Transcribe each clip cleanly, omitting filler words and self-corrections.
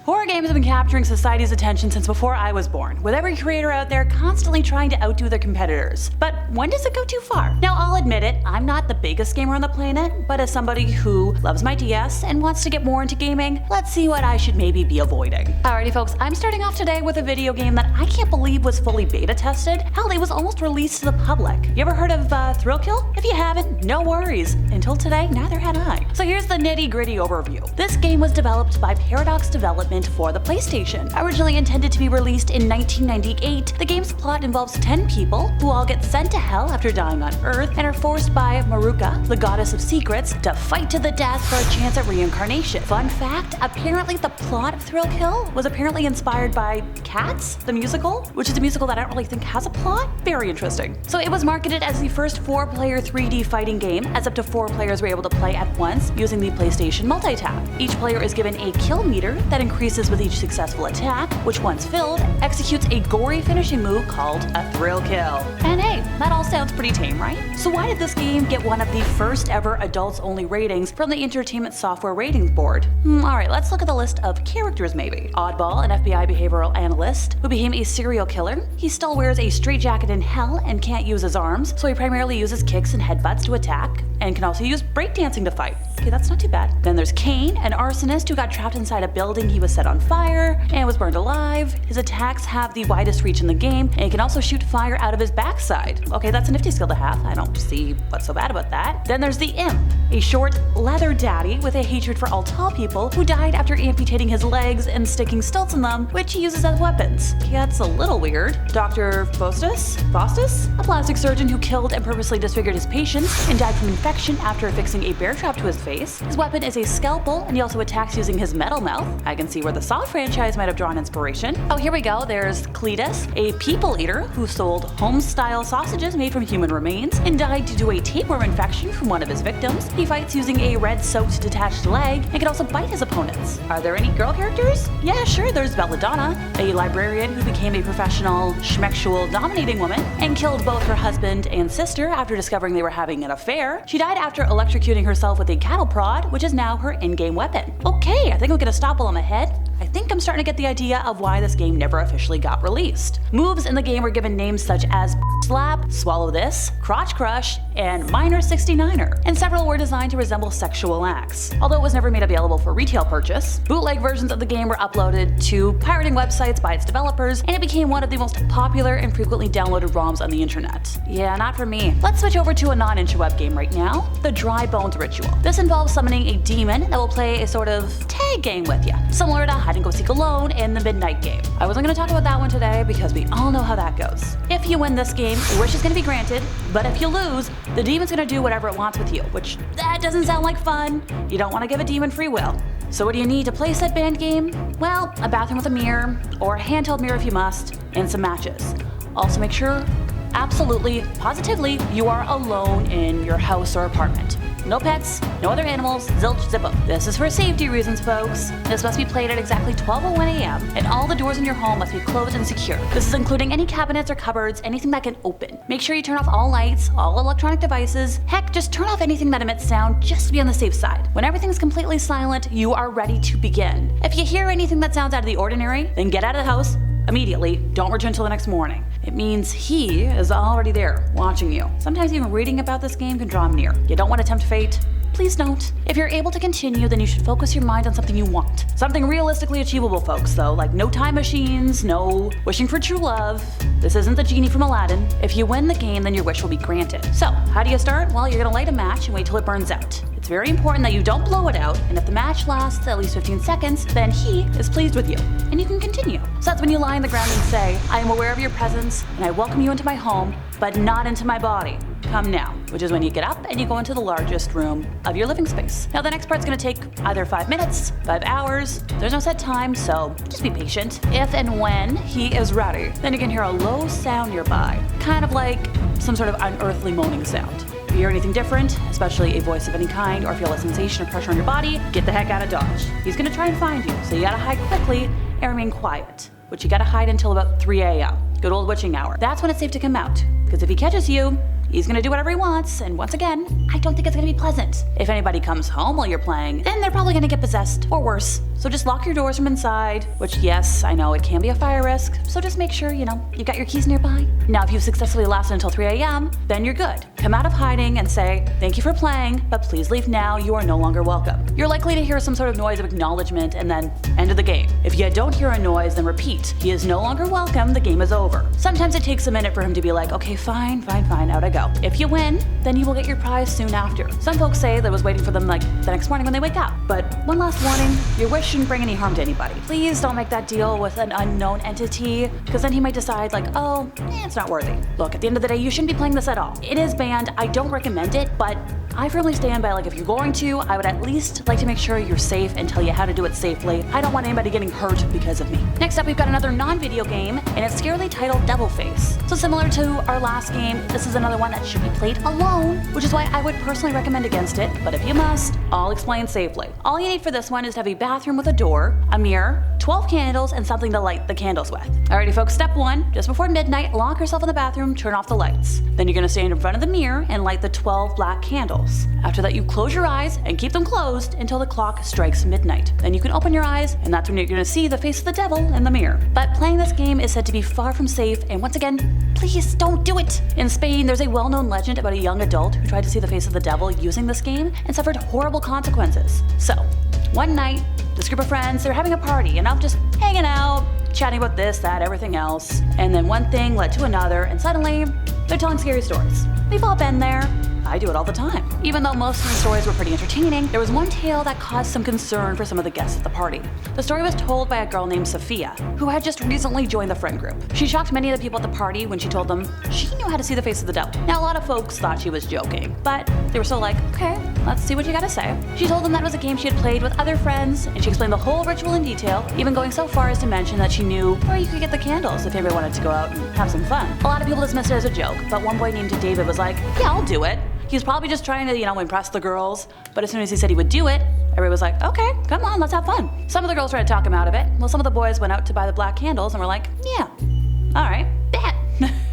Horror games have been capturing society's attention since before I was born, with every creator out there constantly trying to outdo their competitors. But when does it go too far? Now, I'll admit it, I'm not the biggest gamer on the planet, but as somebody who loves my DS and wants to get more into gaming, let's see what I should maybe be avoiding. Alrighty folks, I'm starting off today with a video game that I can't believe was fully beta tested. Hell, it was almost released to the public. You ever heard of Thrill Kill? If you haven't, no worries. Until today, neither had I. So here's the nitty-gritty overview. This game was developed by Paradox Development for the PlayStation. Originally intended to be released in 1998, the game's plot involves 10 people who all get sent to hell after dying on Earth and are forced by Maruka, the goddess of secrets, to fight to the death for a chance at reincarnation. Fun fact, apparently the plot of Thrill Kill was apparently inspired by Cats, the musical, which is a musical that I don't really think has a plot. Very interesting. So it was marketed as the first 4-player 3D fighting game, as up to 4 players were able to play at once using the PlayStation multi-tap. Each player is given a kill meter that increases with each successful attack, which once filled, executes a gory finishing move called a Thrill Kill. And hey, that all sounds pretty tame, right? So why did this game get one of the first ever adults-only ratings from the Entertainment Software Ratings Board? Alright, let's look at the list of characters maybe. Oddball, an FBI behavioral analyst who became a serial killer. He still wears a straitjacket in hell and can't use his arms, so he primarily uses kicks and headbutts to attack, and can also use breakdancing to fight. Okay, that's not too bad. Then there's Kane, an arsonist who got trapped inside a building he was set on fire and was burned alive. His attacks have the widest reach in the game, and he can also shoot fire out of his backside. Okay, that's a nifty skill to have. I don't see what's so bad about that. Then there's the Imp, a short leather daddy with a hatred for all tall people who died after amputating his legs and sticking stilts in them, which he uses as weapons. Okay, that's a little weird. Dr. Faustus, a plastic surgeon who killed and purposely disfigured his patients and died from infection after affixing a bear trap to his face. His weapon is a scalpel, and he also attacks using his metal mouth. I can see where the Saw franchise might have drawn inspiration. Oh, here we go. There's Cletus, a people eater who sold home-style sausages made from human remains and died due to a tapeworm infection from one of his victims. He fights using a red-soaked detached leg and can also bite his opponents. Are there any girl characters? Yeah, sure. There's Belladonna, a librarian who became a professional schmexual dominating woman and killed both her husband and sister after discovering they were having an affair. She died after electrocuting herself with a cattle prod, which is now her in-game weapon. Okay, I think I'm gonna stop while I'm ahead. I think I'm starting to get the idea of why this game never officially got released. Moves in the game were given names such as Slap, Swallow This, Crotch Crush, and Minor 69er, and several were designed to resemble sexual acts. Although it was never made available for retail purchase, bootleg versions of the game were uploaded to pirating websites by its developers, and it became one of the most popular and frequently downloaded ROMs on the internet. Yeah, not for me. Let's switch over to a non-interweb game right now, the Dry Bones Ritual. This involves summoning a demon that will play a sort of tag game with you, similar to Hide and Go Seek Alone in the Midnight Game. I wasn't going to talk about that one today because we all know how that goes. If you win this game, your wish is going to be granted, but if you lose, the demon's going to do whatever it wants with you, which that doesn't sound like fun. You don't want to give a demon free will. So what do you need to play said band game? Well, a bathroom with a mirror, or a handheld mirror if you must, and some matches. Also make sure, absolutely, positively, you are alone in your house or apartment. No pets, no other animals, zilch, zippo. This is for safety reasons, folks. This must be played at exactly 12:01 a.m., and all the doors in your home must be closed and secure. This is including any cabinets or cupboards, anything that can open. Make sure you turn off all lights, all electronic devices. Heck, just turn off anything that emits sound just to be on the safe side. When everything's completely silent, you are ready to begin. If you hear anything that sounds out of the ordinary, then get out of the house immediately. Don't return until the next morning. It means he is already there, watching you. Sometimes even reading about this game can draw him near. You don't want to tempt fate? Please don't. If you're able to continue, then you should focus your mind on something you want. Something realistically achievable, folks, though, like no time machines, no wishing for true love. This isn't the genie from Aladdin. If you win the game, then your wish will be granted. So, how do you start? Well, you're gonna light a match and wait till it burns out. It's very important that you don't blow it out, and if the match lasts at least 15 seconds, then he is pleased with you, and you can continue. So that's when you lie on the ground and say, I am aware of your presence, and I welcome you into my home, but not into my body. Come now, which is when you get up and you go into the largest room of your living space. Now the next part's gonna take either 5 minutes, 5 hours, there's no set time, so just be patient. If and when he is ready, then you can hear a low sound nearby, kind of like some sort of unearthly moaning sound. If you hear anything different, especially a voice of any kind, or feel a sensation or pressure on your body, get the heck out of Dodge. He's gonna try and find you, so you gotta hide quickly and remain quiet, which you gotta hide until about 3 a.m. Good old witching hour. That's when it's safe to come out, because if he catches you, He's gonna do whatever he wants, and once again, I don't think it's gonna be pleasant. If anybody comes home while you're playing, then they're probably gonna get possessed, or worse. So just lock your doors from inside, which yes, I know it can be a fire risk, so just make sure, you've got your keys nearby. Now if you've successfully lasted until 3 a.m., then you're good. Come out of hiding and say, thank you for playing, but please leave now, you are no longer welcome. You're likely to hear some sort of noise of acknowledgement and then end of the game. If you don't hear a noise, then repeat, he is no longer welcome, the game is over. Sometimes it takes a minute for him to be like, okay, fine, out I go. If you win, then you will get your prize soon after. Some folks say that it was waiting for them the next morning when they wake up. But one last warning, your wish shouldn't bring any harm to anybody. Please don't make that deal with an unknown entity, because then he might decide it's not worthy. Look, at the end of the day, you shouldn't be playing this at all. It is banned, I don't recommend it, but I firmly stand by if you're going to, I would at least like to make sure you're safe and tell you how to do it safely. I don't want anybody getting hurt because of me. Next up, we've got another non-video game, and it's scarily titled Devil Face. So similar to our last game, this is another one that should be played alone, which is why I would personally recommend against it, but if you must, I'll explain safely. All you need for this one is to have a bathroom with a door, a mirror, 12 candles, and something to light the candles with. Alrighty folks, step 1, just before midnight, lock yourself in the bathroom, turn off the lights. Then you're gonna stand in front of the mirror and light the 12 black candles. After that, you close your eyes and keep them closed until the clock strikes midnight. Then you can open your eyes, and that's when you're gonna see the face of the devil in the mirror. But playing this game is said to be far from safe, and once again, please don't do it. In Spain, there's a well-known legend about a young adult who tried to see the face of the devil using this game and suffered horrible consequences. So, one night, this group of friends, they're having a party, and I'm just hanging out, chatting about this, that, everything else. And then one thing led to another, and suddenly, they're telling scary stories. We've all been there. I do it all the time. Even though most of the stories were pretty entertaining, there was one tale that caused some concern for some of the guests at the party. The story was told by a girl named Sophia, who had just recently joined the friend group. She shocked many of the people at the party when she told them she knew how to see the face of the devil. Now, a lot of folks thought she was joking, but they were still like, okay, let's see what you gotta say. She told them that it was a game she had played with other friends, and she explained the whole ritual in detail, even going so far as to mention that she knew where you could get the candles if anybody wanted to go out and have some fun. A lot of people dismissed it as a joke, but one boy named David was like, yeah, I'll do it. He was probably just trying to, impress the girls, but as soon as he said he would do it, everybody was like, okay, come on, let's have fun. Some of the girls tried to talk him out of it, while some of the boys went out to buy the black candles and were like, yeah, all right, bet.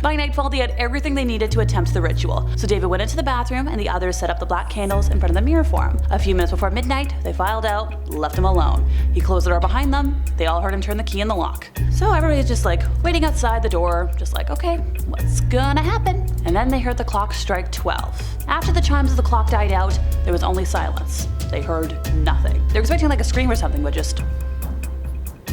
By nightfall, they had everything they needed to attempt the ritual. So David went into the bathroom and the others set up the black candles in front of the mirror for him. A few minutes before midnight, they filed out, left him alone. He closed the door behind them. They all heard him turn the key in the lock. So everybody's just waiting outside the door, just okay, what's gonna happen? And then they heard the clock strike 12. After the chimes of the clock died out, there was only silence. They heard nothing. They were expecting a scream or something, but just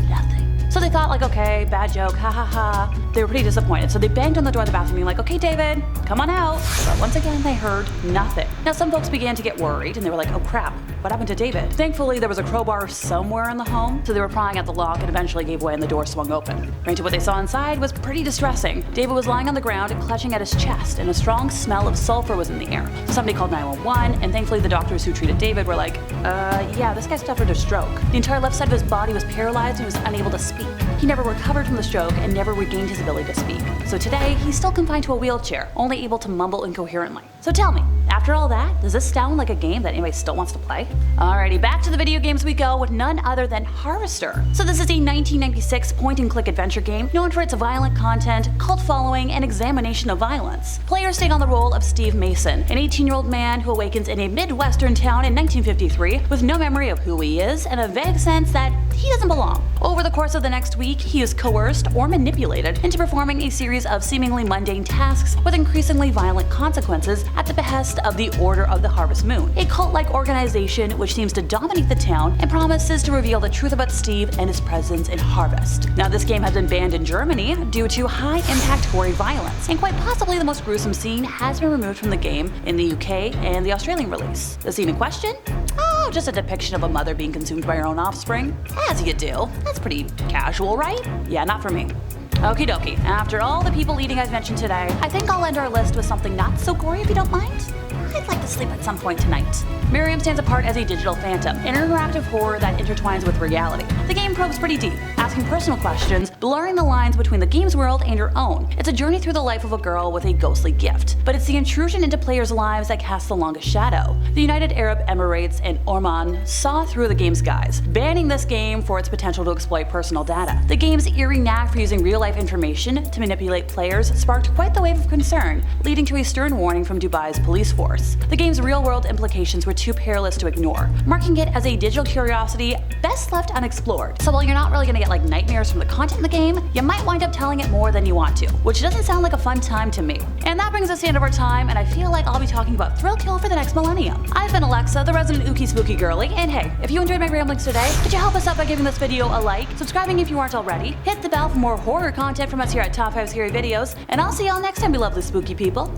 nothing. So they thought okay, bad joke, ha ha ha. They were pretty disappointed, so they banged on the door of the bathroom being okay, David, come on out. But once again, they heard nothing. Now some folks began to get worried and they were like, oh crap, what happened to David? Thankfully, there was a crowbar somewhere in the home, so they were prying at the lock and eventually gave way and the door swung open. Granted, what they saw inside was pretty distressing. David was lying on the ground and clutching at his chest, and a strong smell of sulfur was in the air. So somebody called 911, and thankfully the doctors who treated David were like, yeah, this guy suffered a stroke. The entire left side of his body was paralyzed and he was unable to speak. He never recovered from the stroke and never regained his ability to speak. So today, he's still confined to a wheelchair, only able to mumble incoherently. So tell me, after all that, does this sound like a game that anybody still wants to play? Alrighty, back to the video games we go with none other than Harvester. So this is a 1996 point-and-click adventure game known for its violent content, cult following, and examination of violence. Players take on the role of Steve Mason, an 18-year-old man who awakens in a Midwestern town in 1953 with no memory of who he is and a vague sense that he doesn't belong. Over the course of the next week, he is coerced or manipulated into performing a series of seemingly mundane tasks with increasingly violent consequences at the behest of the Order of the Harvest Moon, a cult-like organization which seems to dominate the town and promises to reveal the truth about Steve and his presence in Harvest. Now, this game has been banned in Germany due to high-impact gory violence, and quite possibly the most gruesome scene has been removed from the game in the UK and the Australian release. The scene in question? Oh, just a depiction of a mother being consumed by her own offspring. As you do. That's pretty casual, right? Yeah, not for me. Okie dokie, after all the people eating I've mentioned today, I think I'll end our list with something not so gory if you don't mind. I'd like to sleep at some point tonight. Miriam stands apart as a digital phantom, an interactive horror that intertwines with reality. The game probes pretty deep, asking personal questions, blurring the lines between the game's world and your own. It's a journey through the life of a girl with a ghostly gift, but it's the intrusion into players' lives that casts the longest shadow. The United Arab Emirates and Oman saw through the game's guise, banning this game for its potential to exploit personal data. The game's eerie knack for using real-life information to manipulate players sparked quite the wave of concern, leading to a stern warning from Dubai's police force. The game's real-world implications were too perilous to ignore, marking it as a digital curiosity best left unexplored. So while you're not really gonna get like nightmares from the content in the game, you might wind up telling it more than you want to, which doesn't sound like a fun time to me. And that brings us to the end of our time, and I feel like I'll be talking about Thrill Kill for the next millennium. I've been Alexa, the resident ooky spooky girly, and hey, if you enjoyed my ramblings today, could you help us out by giving this video a like, subscribing if you aren't already, hit the bell for more horror content from us here at Top 5 Scary Videos, and I'll see y'all next time, you lovely spooky people.